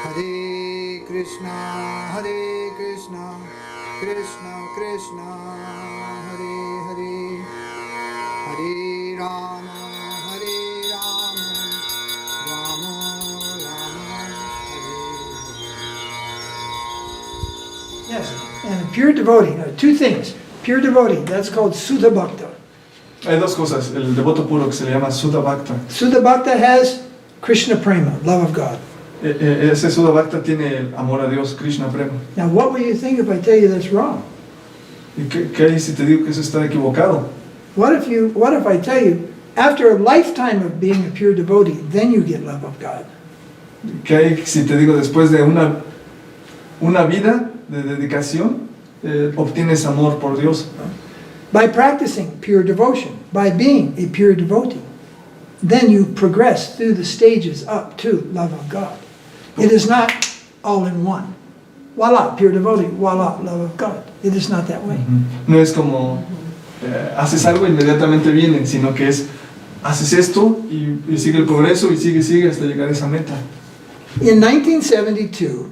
Hare Krishna, Krishna Krishna, Hare Hare, Hare Rama, Rama Rama, Hare Hare. Yes, and a pure devotee, now two things. Pure devotee, that's called Sudha Bhakta. Hay dos cosas, el devoto puro que se le llama Sudha Bhakta. Sudha Bhakta has Krishna Prema, love of God. Ese Sudha Bhakta tiene el amor a Dios, Krishna Prema. Now what will you think if I tell you that's wrong? ¿Y qué hay si te digo que eso está equivocado? What if I tell you, after a lifetime of being a pure devotee, then you get love of God? ¿Qué hay si te digo después de una vida de dedicación, obtienes amor por Dios? By practicing pure devotion, by being a pure devotee, then you progress through the stages up to love of God. It is not all in one. Voila, pure devotee, voila, love of God. It is not that way. No es como haces algo e inmediatamente viene, sino que es haces esto y sigue el progreso y sigue hasta llegar a esa meta. In 1972,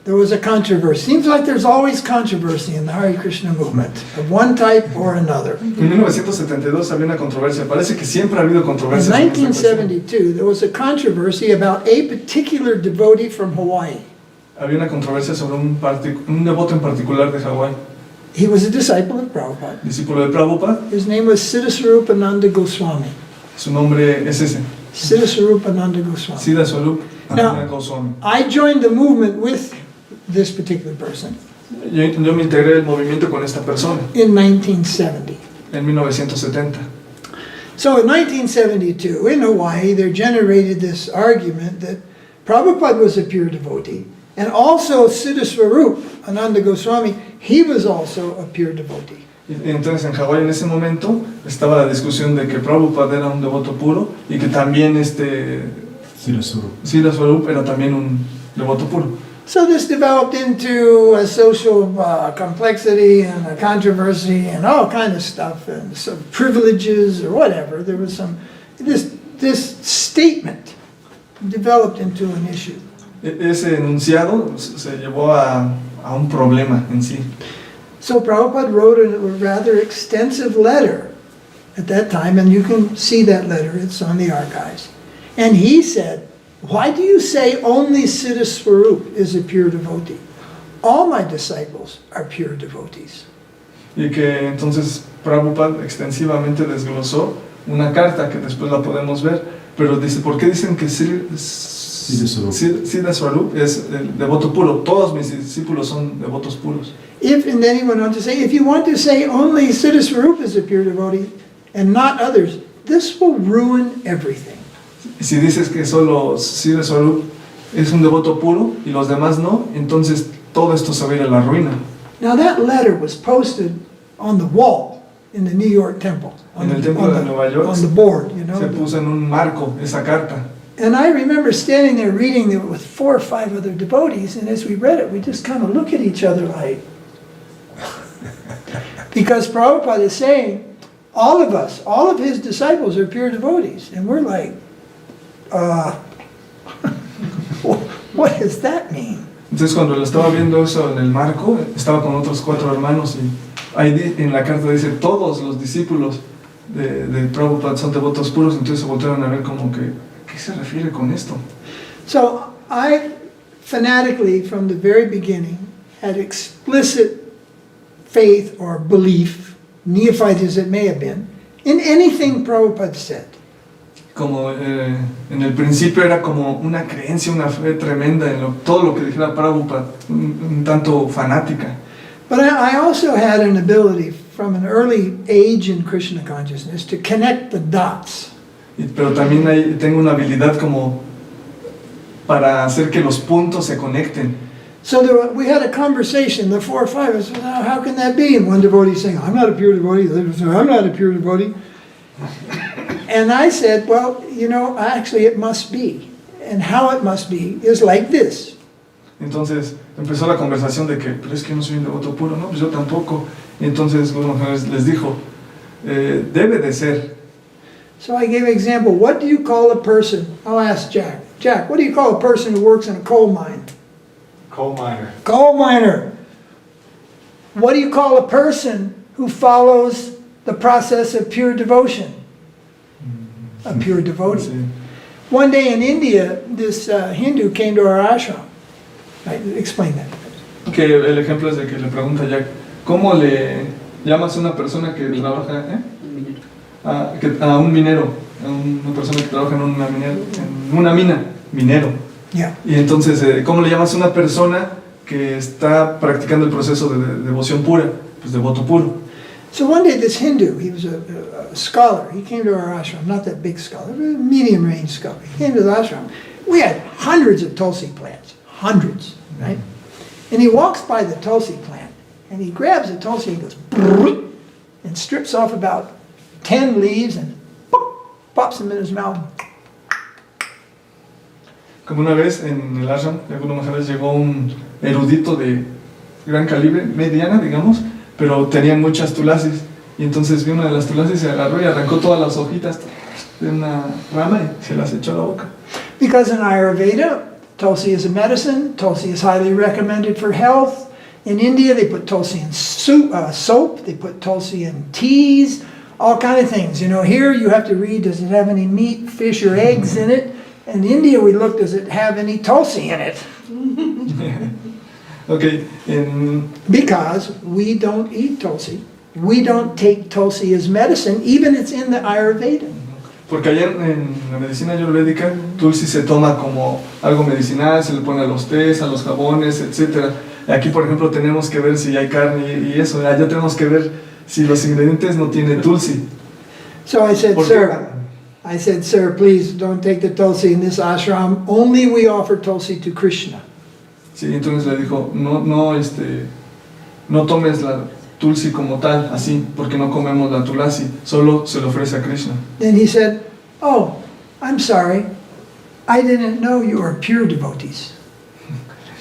there was a controversy. Seems like there's always controversy in the Hare Krishna movement, of one type or another. En 1972 había una controversia. Parece que siempre ha habido In controversias. 1972, there was a controversy about a particular devotee from Hawaii. Había una controversia sobre un devoto en particular de Hawái, He was a disciple of Prabhupada. discípulo de Prabhupada. His name was Siddhasvarupa Goswami. Su nombre es ese, Siddhasvarupa Goswami. Syamasundara Now, Goswami. I joined the movement with this particular person Yo me integré al movimiento con esta persona in 1970. en 1970. So in 1972, in Hawaii, there generated this argument that Prabhupada was a pure devotee, and also Siddhasvarupa Ananda Goswami, he was also a pure devotee. Y entonces en Hawái en ese momento estaba la discusión de que Prabhupada era un devoto puro y que también Syamasundara era también un devoto puro. So this developed into a social complexity and a controversy and all kind of stuff and some privileges or whatever. There was this statement developed into an issue. Ese enunciado se llevó a un problema en sí. So Prabhupada wrote a rather extensive letter at that time, and you can see that letter, it's on the archives. And he said, why do you say only Siddhasvarupa is a pure devotee? All my disciples are pure devotees. Y que entonces Prabhupada extensivamente desglosó una carta que después la podemos ver, pero dice, ¿por qué dicen que Syamasundara es el devoto puro? Todos mis discípulos son devotos puros. And then he went on to say, if you want to say only Siddhasvarupa is a pure devotee and not others, this will ruin everything. Si dices que solo Syamasundara es un devoto puro y los demás no, entonces todo esto se va a ir a la ruina. Now that letter was posted on the wall in the New York temple. En el templo de Nueva York on the board, you know. se puso en un marco esa carta. And I remember standing there reading it with 4 or 5 other devotees, and as we read it, we just kind of look at each other like, because Prabhupada is saying, all of us, all of his disciples are pure devotees, and we're like, what does that mean? Entonces cuando lo estaba viendo eso en el marco, estaba con otros 4 hermanos y ahí en la carta dice, todos los discípulos de Prabhupada son devotos puros, entonces se voltearon a ver como que, ¿qué se refiere con esto? So I fanatically, from the very beginning, had explicit faith or belief, neophyte as it may have been, in anything Prabhupada said. Como en el principio era como una creencia, una fe tremenda en todo lo que dijera Prabhupada, un tanto fanática. But I also had an ability from an early age in Krishna consciousness to connect the dots. Pero también tengo una habilidad como para hacer que los puntos se conecten. So we had a conversation, the 4 or 5 of us, how can that be? And one devotee saying, I'm not a pure devotee. The other saying, I'm not a pure devotee. And I said, well, you know, actually it must be. And how it must be is like this. Entonces empezó la conversación de que, pero es que yo no soy un devoto puro, no, pues yo tampoco. Y entonces uno les dijo, debe de ser. So I gave an example. What do you call a person? I'll ask Jack. Jack, what do you call a person who works in a coal mine? Coal miner. Coal miner. What do you call a person who follows the process of pure devotion? A pure devotee. Sí. One day in India, this Hindu came to our ashram. Right? Explain that. Que el ejemplo es de que le pregunta Jack, ¿cómo le llamas a una persona que trabaja, a un minero, a una persona que trabaja en una mina, minero? Yeah. Y entonces, ¿cómo le llamas a una persona que está practicando el proceso de devoción pura? Pues devoto puro. So one day this Hindu, he was a scholar, he came to our ashram, not that big scholar, but a medium range scholar. He came to the ashram. We had hundreds of tulsi plants, hundreds, right? And he walks by the tulsi plant, and he grabs the tulsi and goes, "Brrr," and strips off about 10 leaves and pops them in his mouth. Como una vez en el ashram de Guru Maharaj llegó un erudito de gran calibre, mediana, digamos, pero tenían muchas tulasis. Y entonces vio una de las tulasis, se agarró y arrancó todas las hojitas de una rama y se las echó a la boca. Because in Ayurveda, tulsi is a medicine, tulsi is highly recommended for health. In India, they put tulsi in soap, they put tulsi in teas, all kind of things. You know, here you have to read, does it have any meat, fish, or eggs in it? In India, we look, does it have any tulsi in it? Okay, Because we don't eat tulsi. We don't take tulsi as medicine, even it's in the Ayurveda. porque allá en la medicina ayurvédica, tulsi se toma como algo medicinal, se le pone a los tés, a los jabones, etc. Aquí, por ejemplo, tenemos que ver si hay carne y eso. Allá tenemos que ver si los ingredientes no tienen tulsi. So I said, sir, please don't take the tulsi in this ashram. Only we offer tulsi to Krishna. Sí, entonces le dijo, no tomes la tulsi como tal, así, porque no comemos la tulasi, solo se le ofrece a Krishna. Then he said, oh, I'm sorry. I didn't know you were pure devotees.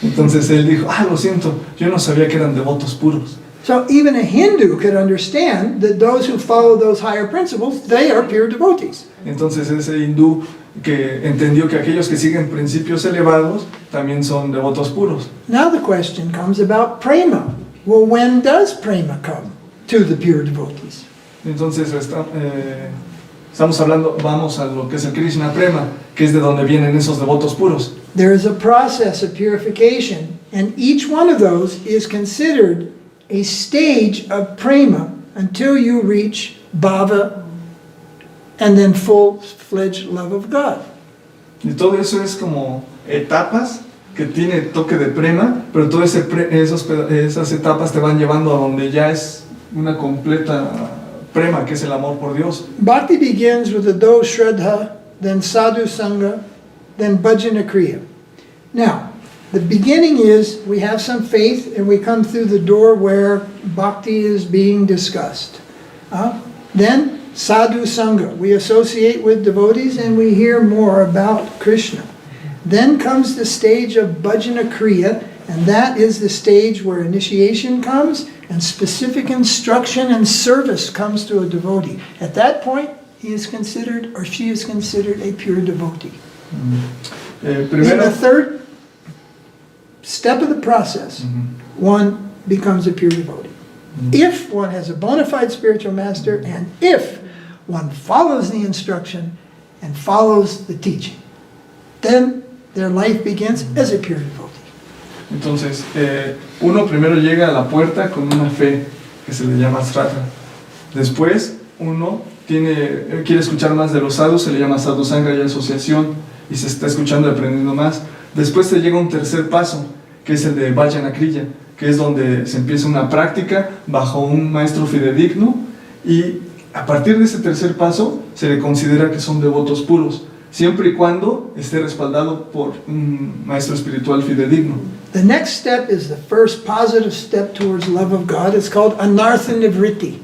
Entonces él dijo, lo siento, yo no sabía que eran devotos puros. So even a Hindu could understand that those who follow those higher principles, they are pure devotees. Entonces ese hindú que entendió que aquellos que siguen principios elevados también son devotos puros. Now the question comes about prema. Well, when does prema come to the pure devotees? Entonces estamos hablando, vamos a lo que es el Krishna Prema, que es de donde vienen esos devotos puros. There is a process of purification, and each one of those is considered a stage of prema until you reach bhava and then full-fledged love of God. Y todo eso es como etapas que tiene toque de prema, pero todas esas etapas te van llevando a donde ya es una completa prema, que es el amor por Dios. Bhakti begins with a do shraddha, then sadhu sangha, then bhajana kriya. Now, the beginning is we have some faith and we come through the door where bhakti is being discussed. Then sadhu sangha, we associate with devotees and we hear more about Krishna. Then comes the stage of bhajana kriya, and that is the stage where initiation comes and specific instruction and service comes to a devotee. At that point, he is considered or she is considered a pure devotee. In the third step of the process, one becomes a pure devotee. If one has a bona fide spiritual master and if one follows the instruction and follows the teaching, then their life begins as a pure devotee. Entonces, uno primero llega a la puerta con una fe que se le llama sraddha. Después, uno quiere escuchar más de los sadhus, se le llama sadhu sangha y asociación, y se está escuchando y aprendiendo más. Después se llega a un tercer paso, que es el de bhajana kriya, que es donde se empieza una práctica bajo un maestro fidedigno, y a partir de ese tercer paso se le considera que son devotos puros, siempre y cuando esté respaldado por un maestro espiritual fidedigno. The next step is the first positive step towards love of God. It's called anartha nivritti.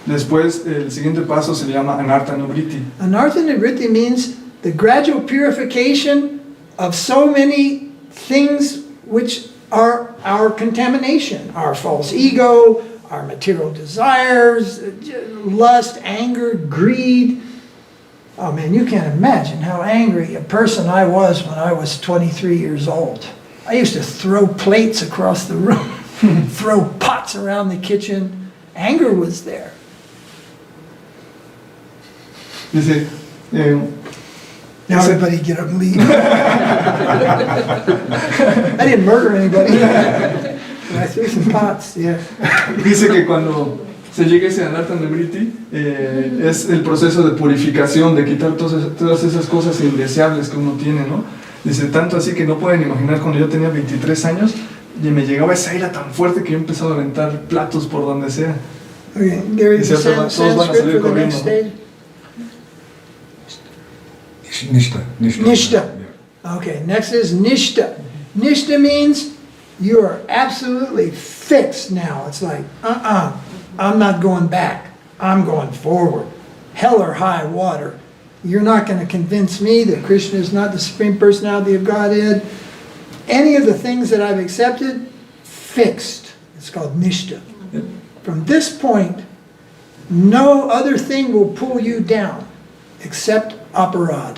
Después, el siguiente paso se le llama anartha nivritti. Anartha nivritti means the gradual purification of so many things which are our contamination, our false ego, our material desires, lust, anger, greed. Oh man, you can't imagine how angry a person I was when I was 23 years old. I used to throw plates across the room, throw pots around the kitchen. Anger was there. Dice, Now everybody get up and leave. I didn't murder anybody. But I threw some pots, yeah. dice que cuando se llega ese anartha nivriti, es el proceso de purificación, de quitar todas esas cosas indeseables que uno tiene, ¿no? Dice, tanto así que no pueden imaginar cuando yo tenía 23 años y me llegaba esa ira tan fuerte que yo empezaba a aventar platos por donde sea. Okay, Gary, Dice, todos van a Sanskrit salir for the next corriendo, ¿no? stage? Nishta. Nishta. Yeah. Okay, next is Nishta. Nishta means you are absolutely fixed now. It's like, I'm not going back. I'm going forward. Hell or high water. You're not going to convince me that Krishna is not the Supreme Personality of Godhead. Any of the things that I've accepted, fixed. It's called Nishta. From this point, no other thing will pull you down except aparad.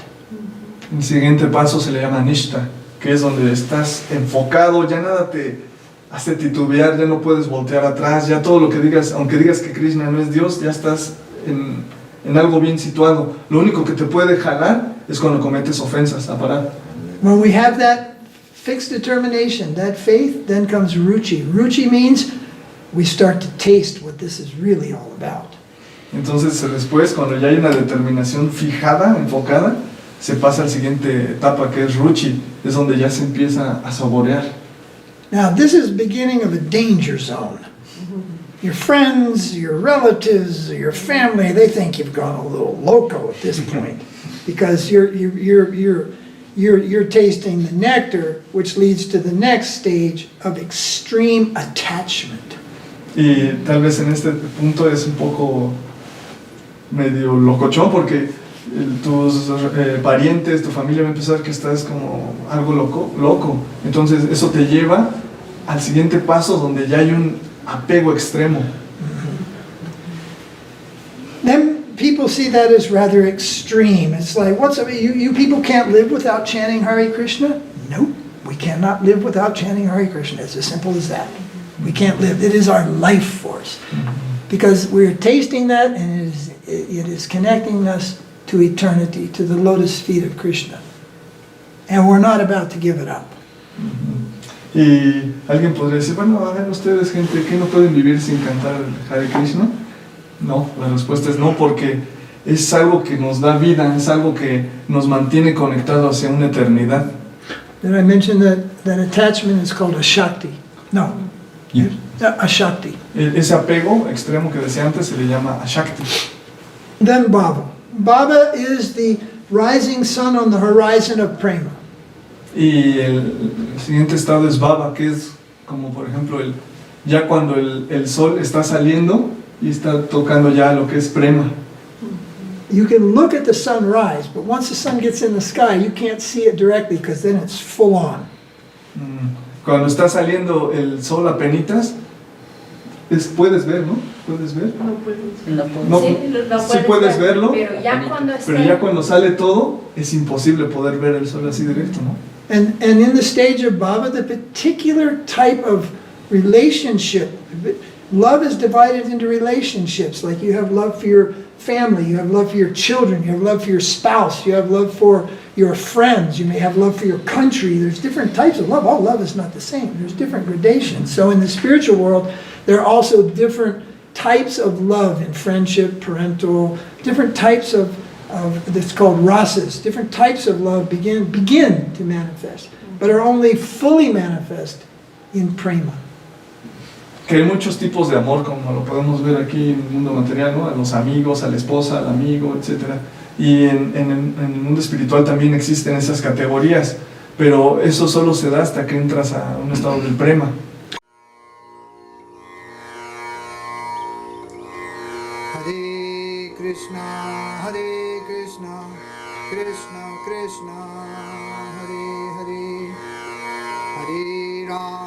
El siguiente paso se le llama nishta, que es donde estás enfocado, ya nada te hace titubear, ya no puedes voltear atrás, ya todo lo que digas, aunque digas que Krishna no es Dios, ya estás en algo bien situado. Lo único que te puede jalar es cuando cometes ofensas, a parar. When we have that fixed determination, that faith, then comes ruchi. Ruchi means we start to taste what this is really all about. Entonces después, cuando ya hay una determinación fijada, enfocada, se pasa al siguiente etapa, que es ruchi, es donde ya se empieza a saborear. Now, this is the beginning of a danger zone. Your friends, your relatives, your family, they think you've gone a little loco at this point because you're tasting the nectar, which leads to the next stage of extreme attachment. Y tal vez en este punto es un poco medio locochón porque tus parientes, tu familia va a empezar que estás como algo loco. Entonces eso te lleva al siguiente paso donde ya hay un apego extremo. Then people see that as rather extreme. It's like, you people can't live without chanting Hare Krishna? Nope, we cannot live without chanting Hare Krishna. It's as simple as that. We can't live. It is our life force. Because we're tasting that and it is connecting us to eternity, to the lotus feet of Krishna. And we're not about to give it up. Y alguien podría decir, bueno, a ver ustedes, gente, ¿qué no pueden vivir sin cantar el Hare Krishna? No, la respuesta es no, porque es algo que nos da vida, es algo que nos mantiene conectados hacia una eternidad. Did I mention that attachment is called a Shakti? No. Yeah. A Shakti. Ese apego extremo que decía antes se le llama Ashakti. Then Bhava. Bhava is the rising sun on the horizon of prema. Y el siguiente estado es Bhava, que es como por ejemplo ya cuando el sol está saliendo y está tocando ya lo que es prema. You can look at the sun rise, but once the sun gets in the sky, you can't see it directly because then it's full on. Cuando está saliendo el sol a penitas, puedes ver, ¿no? ¿Puedes ver? No puedes. No, sí puedes ver, verlo, pero ya cuando sale todo, es imposible poder ver el sol así directo, ¿no? And in the stage of Bhava, the particular type of relationship, love is divided into relationships. Like you have love for your family, you have love for your children, you have love for your spouse, you have love for your friends, you may have love for your country. There's different types of love. All love is not the same. There's different gradations. So in the spiritual world, there are also different types of love in friendship, parental, different types of that's called rasas. Different types of love begin to manifest, but are only fully manifest in prema. Que hay muchos tipos de amor, como lo podemos ver aquí en el mundo material, ¿no? A los amigos, a la esposa, al amigo, etc. Y en el mundo espiritual también existen esas categorías, pero eso solo se da hasta que entras a un estado del prema. Hare Krishna, Krishna Krishna, Hare Hare, Hare Rama.